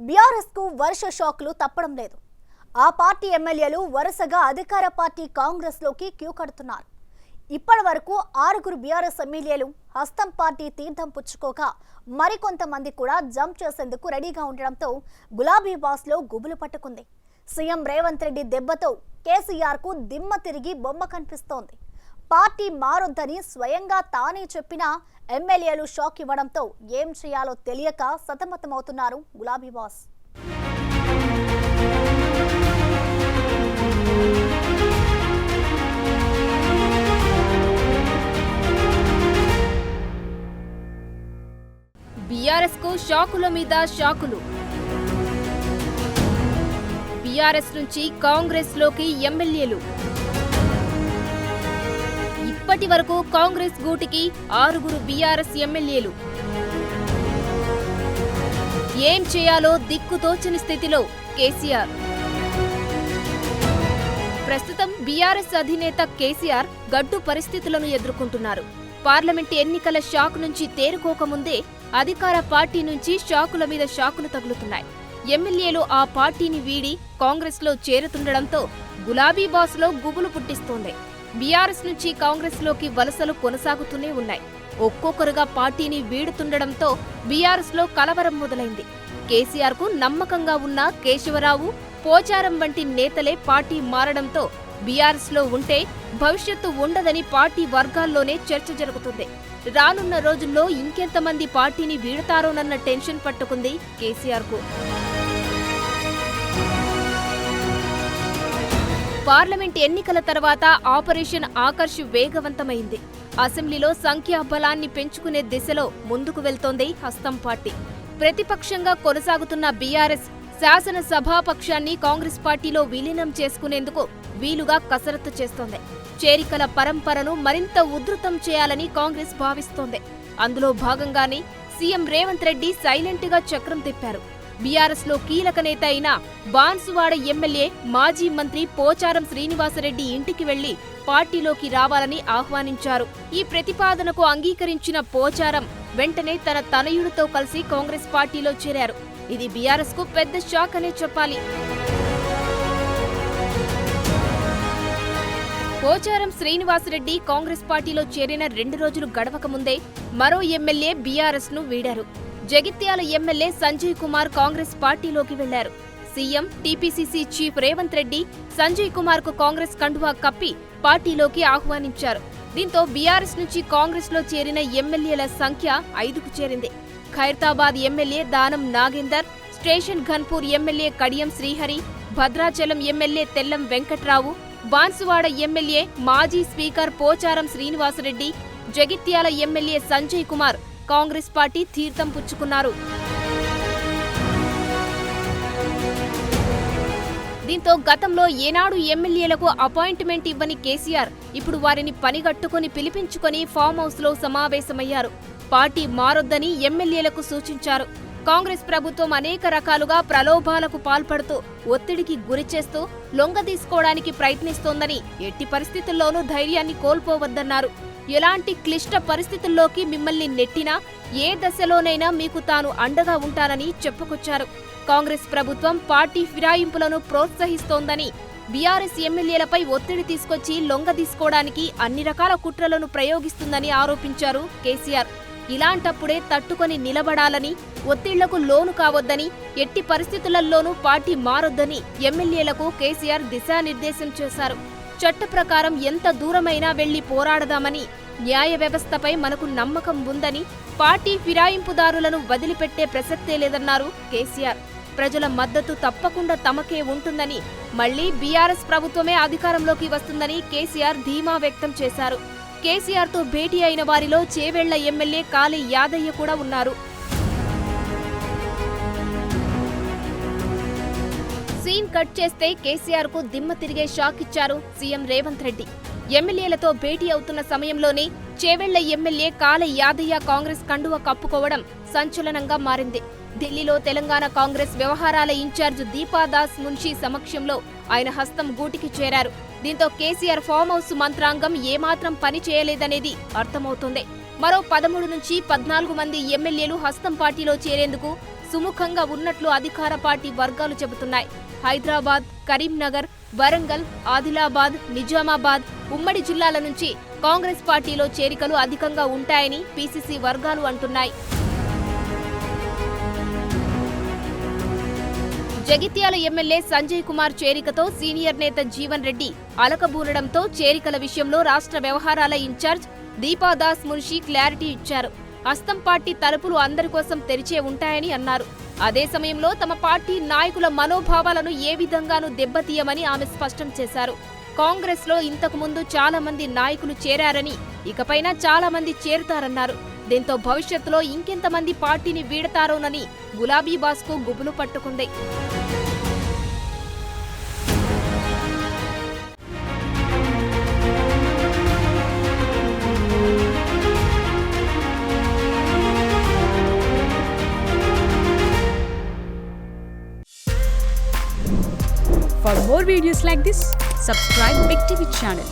BRS కు వరుస షాక్లు తప్పడం లేదు. ఆ పార్టీ ఎమ్మెల్యేలు వరుసగా అధికార పార్టీ కాంగ్రెస్ లోకి క్యూ కడుతున్నారు. ఇప్పటి వరకు 6 బీఆర్ఎస్ ఎమ్మెల్యేలు హస్తం పార్టీ తీర్థం పుచ్చుకోగా మరికొంతమంది కూడా జంప్ చేసేందుకు రెడీగా ఉండడంతో గులాబీ బాస్ లో గుబులు పట్టుకుంది. సీఎం రేవంత్ రెడ్డి దెబ్బతో కేసీఆర్ కు దిమ్మ తిరిగి బొమ్మ కనిపిస్తోంది. పార్టీ మారొద్దని స్వయంగా తానే చెప్పినా ఎమ్మెల్యేలు షాక్ ఇవ్వడంతో ఏం చేయాలో తెలియక సతమతమవుతున్నారు గులాబీ బాస్. బీఆర్ఎస్ కు షాకుల మీద షాకులు. బీఆర్ఎస్ నుంచి కాంగ్రెస్ లోకి ఎమ్మెల్యేలు. ఇప్పటి వరకు కాంగ్రెస్ గూటికి 6 బీఆర్ఎస్ ఎమ్మెల్యేలు. ఏం చేయాలో దిక్కుతోచని స్థితిలో కేసీఆర్. ప్రస్తుతం బీఆర్ఎస్ అధినేత కేసీఆర్ గడ్డు పరిస్థితులను ఎదుర్కొంటున్నారు. పార్లమెంట్ ఎన్నికల షాక్ నుంచి తేరుకోకముందే అధికార పార్టీ నుంచి షాకుల మీద షాకులు తగులుతున్నాయి. ఎమ్మెల్యేలు ఆ పార్టీని వీడి కాంగ్రెస్ లో చేరుతుండడంతో గులాబీ బాస్లో గుబులు పుట్టిస్తోంది. బీఆర్ఎస్ నుంచి కాంగ్రెస్ లోకి వలసలు కొనసాగుతూనే ఉన్నాయి. ఒక్కొక్కరుగా పార్టీని వీడుతుండడంతో బీఆర్ఎస్ లో కలవరం మొదలైంది. కేసీఆర్ కు నమ్మకంగా ఉన్న కేశవరావు, పోచారం వంటి నేతలే పార్టీ మారడంతో బీఆర్ఎస్ లో ఉంటే భవిష్యత్తు ఉండదని పార్టీ వర్గాల్లోనే చర్చ జరుగుతుంది. రానున్న రోజుల్లో ఇంకెంతమంది పార్టీని వీడతారోనన్న టెన్షన్ పట్టుకుంది కేసీఆర్ కు. పార్లమెంట్ ఎన్నికల తర్వాత ఆపరేషన్ ఆకర్ష్ వేగవంతమైంది. అసెంబ్లీలో సంఖ్యాబలాన్ని పెంచుకునే దిశలో ముందుకు వెళ్తోంది హస్తం పార్టీ. ప్రతిపక్షంగా కొనసాగుతున్న బీఆర్ఎస్ శాసనసభాపక్షాన్ని కాంగ్రెస్ పార్టీలో విలీనం చేసుకునేందుకు వీలుగా కసరత్తు చేస్తోంది. చేరికల పరంపరను మరింత ఉధృతం చేయాలని కాంగ్రెస్ భావిస్తోంది. అందులో భాగంగానే సీఎం రేవంత్ రెడ్డి సైలెంట్ గా చక్రం తిప్పారు. బీఆర్ఎస్ లో కీలక నేత అయిన బాన్సువాడ ఎమ్మెల్యే మాజీ మంత్రి పోచారం శ్రీనివాసరెడ్డి ఇంటికి వెళ్లి పార్టీలోకి రావాలని ఆహ్వానించారు. ఈ ప్రతిపాదనకు అంగీకరించిన పోచారం వెంటనే తన తనయుడితో కలిసి కాంగ్రెస్ పార్టీలో చేరారు. ఇది బీఆర్ఎస్ కు పెద్ద షాక్ అనే చెప్పాలి. పోచారం శ్రీనివాసరెడ్డి కాంగ్రెస్ పార్టీలో చేరిన 2 రోజులు గడవక ముందే మరో ఎమ్మెల్యే బీఆర్ఎస్ ను వీడారు. జగిత్యాల ఎమ్మెల్యే సంజయ్ కుమార్ కాంగ్రెస్ పార్టీలోకి వెళ్లారు. CM, TPCC chief Revanth Reddy Sanjay Kumar కు కాంగ్రెస్ కండువా కప్పి పార్టీలోకి ఆహ్వానించారు. దీంతో బీఆర్ఎస్ నుంచి కాంగ్రెస్ లో చేరిన ఎమ్మెల్యేల సంఖ్య 5కు చేరింది. Khairatabad MLA Danam Nagender, station Ghanpur MLA Kadiyam Srihari, Bhadrachalam MLA Tellam Venkatrao, Banswada MLA మాజీ speaker Pocharam Srinivasa Reddy, Jagtial MLA Sanjay Kumar Congress party తీర్థం పుచ్చుకున్నారు. దీంతో గతంలో ఏనాడు ఎమ్మెల్యేలకు అపాయింట్మెంట్ ఇవ్వని కేసీఆర్ ఇప్పుడు వారిని పనిగట్టుకుని పిలిపించుకుని ఫామ్ హౌస్ లో సమావేశమయ్యారు. పార్టీ మారొద్దని ఎమ్మెల్యేలకు సూచించారు. కాంగ్రెస్ ప్రభుత్వం అనేక రకాలుగా ప్రలోభాలకు పాల్పడుతూ ఒత్తిడికి గురిచేస్తూ లొంగదీసుకోవడానికి ప్రయత్నిస్తోందని, ఎట్టి పరిస్థితుల్లోనూ ధైర్యాన్ని కోల్పోవద్దన్నారు. ఎలాంటి క్లిష్ట పరిస్థితుల్లోకి మిమ్మల్ని నెట్టినా ఏ దశలోనైనా మీకు తాను అండగా ఉంటానని చెప్పుకొచ్చారు. కాంగ్రెస్ ప్రభుత్వం పార్టీ ఫిరాయింపులను ప్రోత్సహిస్తోందని, బీఆర్ఎస్ ఎమ్మెల్యేలపై ఒత్తిడి తీసుకొచ్చి లొంగదీసుకోవడానికి అన్ని రకాల కుట్రలను ప్రయోగిస్తుందని ఆరోపించారు కేసీఆర్. ఇలాంటప్పుడే తట్టుకొని నిలబడాలని, ఒత్తిళ్లకు లోను కావద్దని, ఎట్టి పరిస్థితులలోనూ పార్టీ మారొద్దని ఎమ్మెల్యేలకు కేసీఆర్ దిశానిర్దేశం చేశారు. చట్ట ప్రకారం ఎంత దూరమైనా వెళ్లి పోరాడదామని, న్యాయ వ్యవస్థపై మనకు నమ్మకం ఉందని, పార్టీ ఫిరాయింపుదారులను వదిలిపెట్టే ప్రసక్తే లేదన్నారు కేసీఆర్. ప్రజల మద్దతు తప్పకుండా తమకే ఉంటుందని, మళ్లీ బీఆర్ఎస్ ప్రభుత్వమే అధికారంలోకి వస్తుందని కేసీఆర్ ధీమా వ్యక్తం చేశారు. కేసీఆర్ తో భేటీ అయిన వారిలో చేవెళ్ల ఎమ్మెల్యే కాళీ యాదయ్య కూడా ఉన్నారు. సీన్ కట్ చేస్తే కేసీఆర్ కు దిమ్మ తిరిగే షాక్ ఇచ్చారు సీఎం రేవంత్ రెడ్డి. ఎమ్మెల్యేలతో భేటీ అవుతున్న సమయంలోనే చేవెళ్ల ఎమ్మెల్యే కాళీ యాదయ్య కాంగ్రెస్ కండువ కప్పుకోవడం సంచలనంగా మారింది. ఢిల్లీలో తెలంగాణ కాంగ్రెస్ వ్యవహారాల ఇన్ఛార్జ్ దీపాదాస్ మున్షీ సమక్షంలో ఆయన హస్తం గూటికి చేరారు. దీంతో కేసీఆర్ ఫామ్ హౌస్ మంత్రాంగం ఏమాత్రం పని చేయలేదనేది అర్థమవుతోంది. మరో 13 నుంచి 14 మంది ఎమ్మెల్యేలు హస్తం పార్టీలో చేరేందుకు సుముఖంగా ఉన్నట్లు అధికార పార్టీ వర్గాలు చెబుతున్నాయి. హైదరాబాద్, కరీంనగర్, వరంగల్, ఆదిలాబాద్, నిజామాబాద్ ఉమ్మడి జిల్లాల నుంచి కాంగ్రెస్ పార్టీలో చేరికలు అధికంగా ఉంటాయని పీసీసీ వర్గాలు అంటున్నాయి. జగిత్యాల ఎమ్మెల్యే సంజయ్ కుమార్ చేరికతో సీనియర్ నేత జీవన్ రెడ్డి అలకబూనడంతో చేరికల విషయంలో రాష్ట్ర వ్యవహారాల ఇన్ఛార్జ్ దీపాదాస్ మున్షి క్లారిటీ ఇచ్చారు. హస్తం పార్టీ తలుపులు అందరి కోసం తెరిచే ఉంటాయని అన్నారు. అదే సమయంలో తమ పార్టీ నాయకుల మనోభావాలను ఏ విధంగానూ దెబ్బతీయమని ఆమె స్పష్టం చేశారు. కాంగ్రెస్ లో ఇంతకు ముందు చాలా మంది నాయకులు చేరారని, ఇకపైన చాలా మంది చేరుతారన్నారు. దీంతో భవిష్యత్తులో ఇంకెంతమంది పార్టీని వీడతారోనని గులాబీ బాస్కు గుబులు పట్టుకుంది. For more videos like this, subscribe Big TV channel.